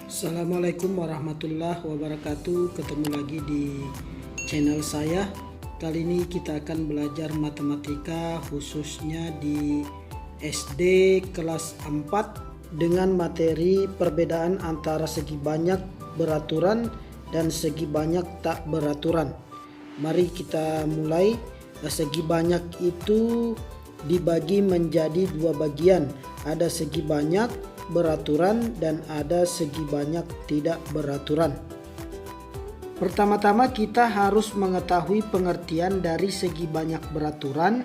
Assalamualaikum warahmatullahi wabarakatuh. Ketemu lagi di channel saya. Kali ini kita akan belajar matematika khususnya di SD kelas 4 dengan materi perbedaan antara segi banyak beraturan dan segi banyak tak beraturan. Mari kita mulai. Segi banyak itu dibagi menjadi dua bagian. Ada segi banyak beraturan dan ada segi banyak tidak beraturan. Pertama-tama kita harus mengetahui pengertian dari segi banyak beraturan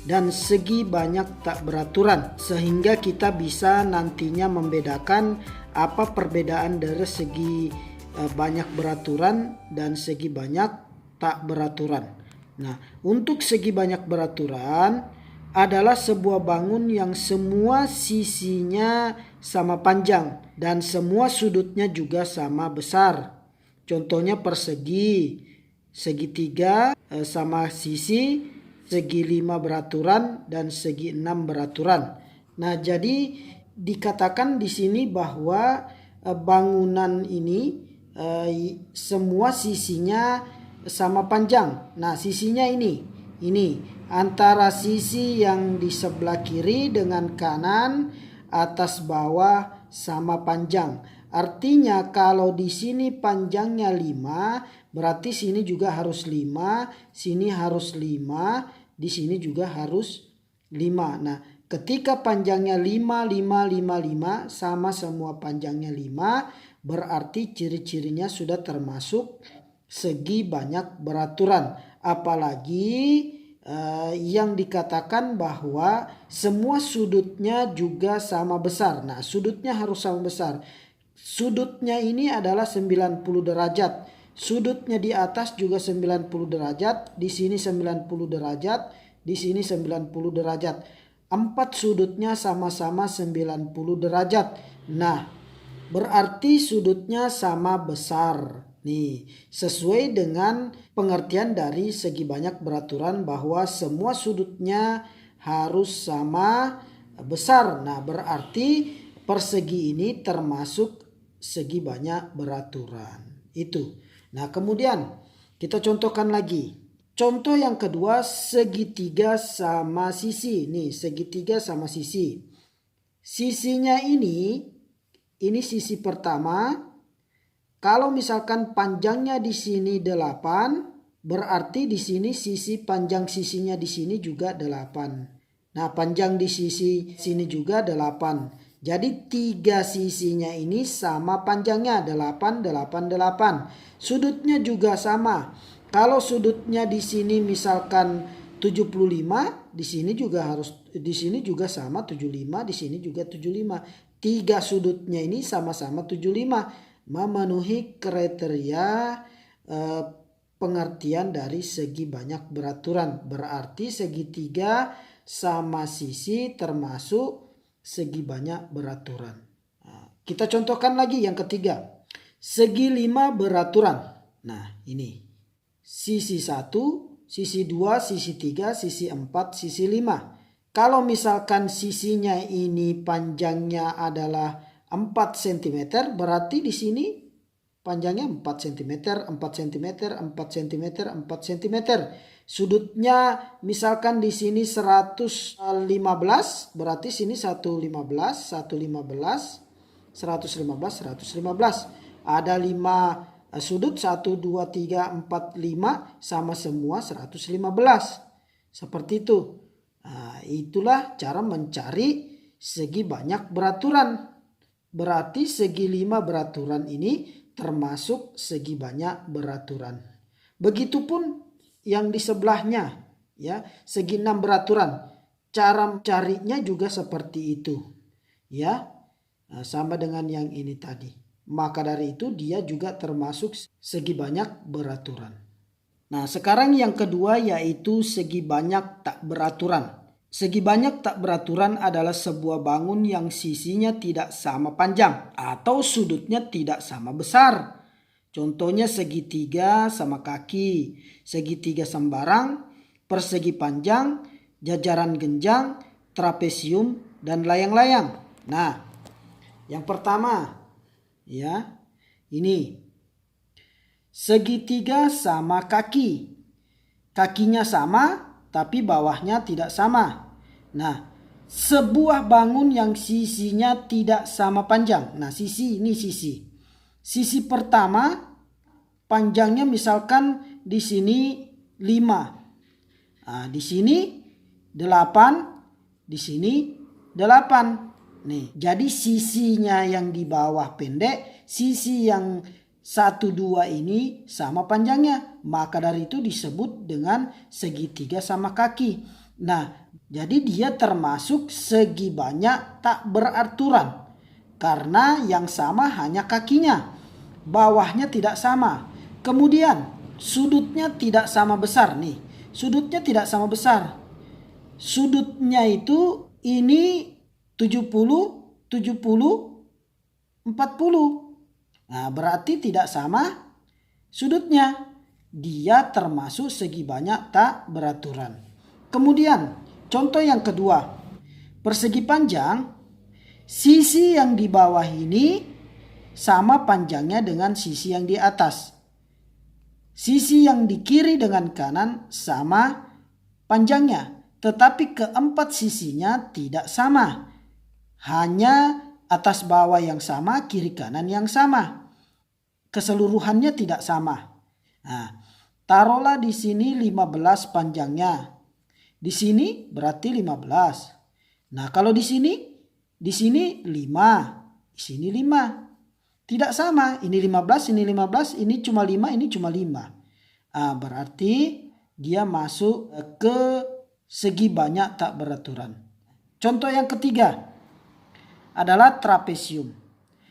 dan segi banyak tak beraturan, sehingga kita bisa nantinya membedakan apa perbedaan dari segi banyak beraturan dan segi banyak tak beraturan. Nah, untuk segi banyak beraturan adalah sebuah bangun yang semua sisinya sama panjang dan semua sudutnya juga sama besar. Contohnya persegi, segitiga sama sisi, segi 5 beraturan dan segi 6 beraturan. Nah, jadi dikatakan di sini bahwa bangunan ini semua sisinya sama panjang. Nah, sisinya ini antara sisi yang di sebelah kiri dengan kanan, atas bawah sama panjang. Artinya kalau di sini panjangnya 5, berarti sini juga harus 5, sini harus 5, di sini juga harus 5. Nah, ketika panjangnya 5, 5, 5, 5 sama semua panjangnya 5, berarti ciri-cirinya sudah termasuk segi banyak beraturan. Apalagi yang dikatakan bahwa semua sudutnya juga sama besar. Nah, sudutnya harus sama besar. Sudutnya ini adalah 90 derajat. Sudutnya di atas juga 90 derajat, di sini 90 derajat, di sini 90 derajat. 4 sudutnya sama-sama 90 derajat. Nah, berarti sudutnya sama besar. Nih, sesuai dengan pengertian dari segi banyak beraturan bahwa semua sudutnya harus sama besar. Nah, berarti persegi ini termasuk segi banyak beraturan. Itu. Nah, kemudian kita contohkan lagi. Contoh yang kedua, segitiga sama sisi. Nih, segitiga sama sisi. Sisinya ini sisi pertama. Kalau misalkan panjangnya di sini 8, berarti di sini sisi panjang sisinya di sini juga 8. Nah, panjang di sisi sini juga 8. Jadi 3 sisinya ini sama panjangnya 8, 8, 8. Sudutnya juga sama. Kalau sudutnya di sini misalkan 75, di sini juga sama 75, di sini juga 75. 3 sudutnya ini sama-sama 75. Memenuhi kriteria pengertian dari segi banyak beraturan. Berarti segitiga sama sisi termasuk segi banyak beraturan. Nah, kita contohkan lagi yang ketiga. Segi 5 beraturan. Nah, ini. Sisi 1, sisi 2, sisi 3, sisi 4, sisi 5. Kalau misalkan sisinya ini panjangnya adalah 4 cm, berarti di sini panjangnya 4 cm, 4 cm, 4 cm, 4 cm. Sudutnya misalkan di sini 115, berarti sini 115, 115, 115, 115. Ada 5 sudut, 1, 2, 3, 4, 5 sama semua 115. Seperti itu. Nah, itulah cara mencari segi banyak beraturan. Berarti segi 5 beraturan ini termasuk segi banyak beraturan. Begitupun yang di sebelahnya, ya, segi 6 beraturan. Cara mencarinya juga seperti itu. Ya. Nah, sama dengan yang ini tadi. Maka dari itu dia juga termasuk segi banyak beraturan. Nah, sekarang yang kedua yaitu segi banyak tak beraturan. Segi banyak tak beraturan adalah sebuah bangun yang sisinya tidak sama panjang atau sudutnya tidak sama besar. Contohnya segitiga sama kaki, segitiga sembarang, persegi panjang, jajaran genjang, trapesium, dan layang-layang. Nah, yang pertama Ya, ini segitiga sama kaki. Kakinya sama, tapi bawahnya tidak sama. Nah, sebuah bangun yang sisinya tidak sama panjang. Nah, sisi ini sisi. Sisi pertama panjangnya misalkan di sini 5. Nah, di sini 8, di sini 8. Nih, jadi sisinya yang di bawah pendek, sisi yang 1, 2 ini sama panjangnya. Maka dari itu disebut dengan segitiga sama kaki. Nah, jadi dia termasuk segi banyak tak beraturan. Karena yang sama hanya kakinya. Bawahnya tidak sama. Kemudian sudutnya tidak sama besar nih. Sudutnya tidak sama besar. Sudutnya itu ini 70, 70, 40. Nah, berarti tidak sama sudutnya. Dia termasuk segi banyak tak beraturan. Kemudian, contoh yang kedua. Persegi panjang, sisi yang di bawah ini sama panjangnya dengan sisi yang di atas. Sisi yang di kiri dengan kanan sama panjangnya. Tetapi keempat sisinya tidak sama. Hanya atas bawah yang sama, kiri kanan yang sama. Keseluruhannya tidak sama. Nah, taruhlah di sini 15 panjangnya. Di sini berarti 15. Nah, kalau di sini 5, di sini 5. Tidak sama, ini 15, ini 15, ini cuma 5, ini cuma 5. Berarti dia masuk ke segi banyak tak beraturan. Contoh yang ketiga adalah trapesium.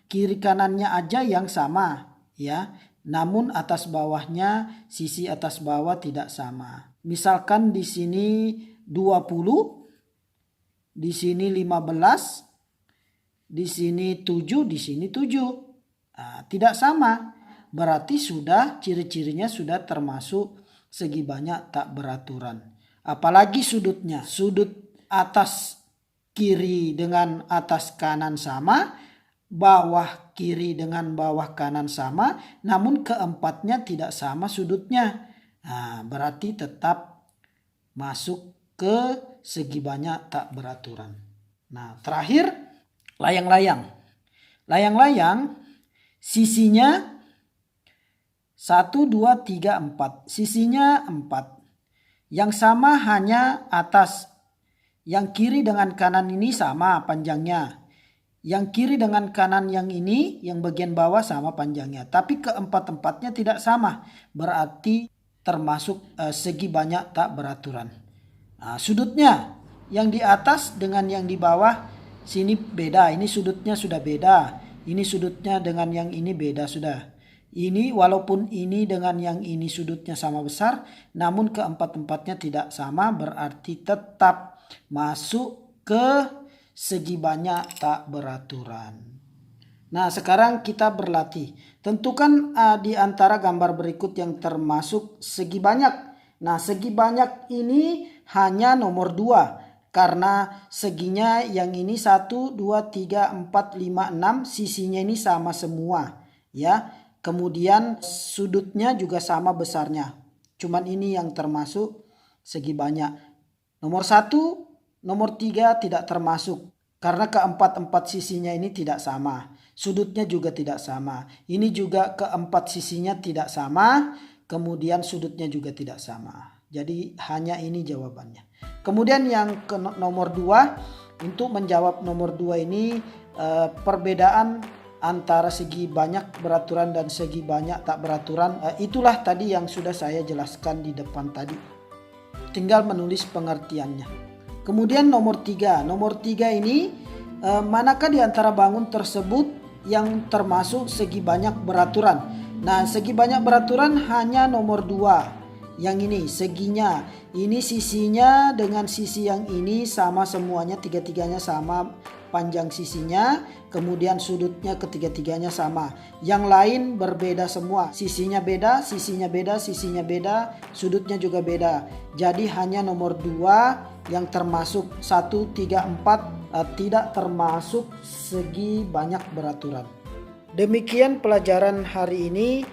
Kiri kanannya aja yang sama, ya. Namun atas bawahnya, sisi atas bawah tidak sama. Misalkan di sini 20, di sini 15, di sini 7, di sini 7. Tidak sama. Berarti sudah ciri-cirinya sudah termasuk segi banyak tak beraturan. Apalagi sudutnya. Sudut atas kiri dengan atas kanan sama. Bawah kiri dengan bawah kanan sama. Namun keempatnya tidak sama sudutnya. Berarti tetap masuk ke segi banyak tak beraturan. Nah, terakhir layang-layang. Layang-layang sisinya 1, 2, 3, 4. Sisinya 4. Yang sama hanya atas. Yang kiri dengan kanan ini sama panjangnya. Yang kiri dengan kanan yang ini, yang bagian bawah sama panjangnya. Tapi keempat-empatnya tidak sama. Berarti termasuk segi banyak tak beraturan. Sudutnya yang di atas dengan yang di bawah sini beda. Ini sudutnya sudah beda. Ini sudutnya dengan yang ini beda sudah. Ini walaupun ini dengan yang ini sudutnya sama besar, namun keempat-empatnya tidak sama, berarti tetap masuk ke segi banyak tak beraturan. Nah, sekarang kita berlatih. Tentukan di antara gambar berikut yang termasuk segi banyak. Nah, segi banyak ini hanya nomor 2. Karena seginya yang ini 1, 2, 3, 4, 5, 6. Sisinya ini sama semua. Ya. Kemudian sudutnya juga sama besarnya. Cuman ini yang termasuk segi banyak. Nomor 1, nomor 3 tidak termasuk. Karena keempat-empat sisinya ini tidak sama. Sudutnya juga tidak sama. Ini juga keempat sisinya tidak sama. Kemudian sudutnya juga tidak sama. Jadi hanya ini jawabannya. Kemudian yang ke nomor 2. Untuk menjawab nomor 2 ini perbedaan antara segi banyak beraturan dan segi banyak tak beraturan. Itulah tadi yang sudah saya jelaskan di depan tadi. Tinggal menulis pengertiannya. Kemudian nomor 3. Nomor 3 ini manakah di antara bangun tersebut yang termasuk segi banyak beraturan? Nah, segi banyak beraturan hanya nomor 2. Yang ini seginya, ini sisinya dengan sisi yang ini sama semuanya, tiga-tiganya sama panjang sisinya, kemudian sudutnya ketiga-tiganya sama. Yang lain berbeda semua, sisinya beda, sisinya beda, sisinya beda, sudutnya juga beda. Jadi hanya nomor 2 yang termasuk 1, 3, 4 tidak termasuk segi banyak beraturan. Demikian pelajaran hari ini,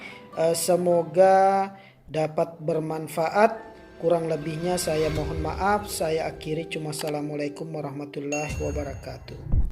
semoga dapat bermanfaat. Kurang lebihnya saya mohon maaf. Saya akhiri, cuma assalamualaikum warahmatullahi wabarakatuh.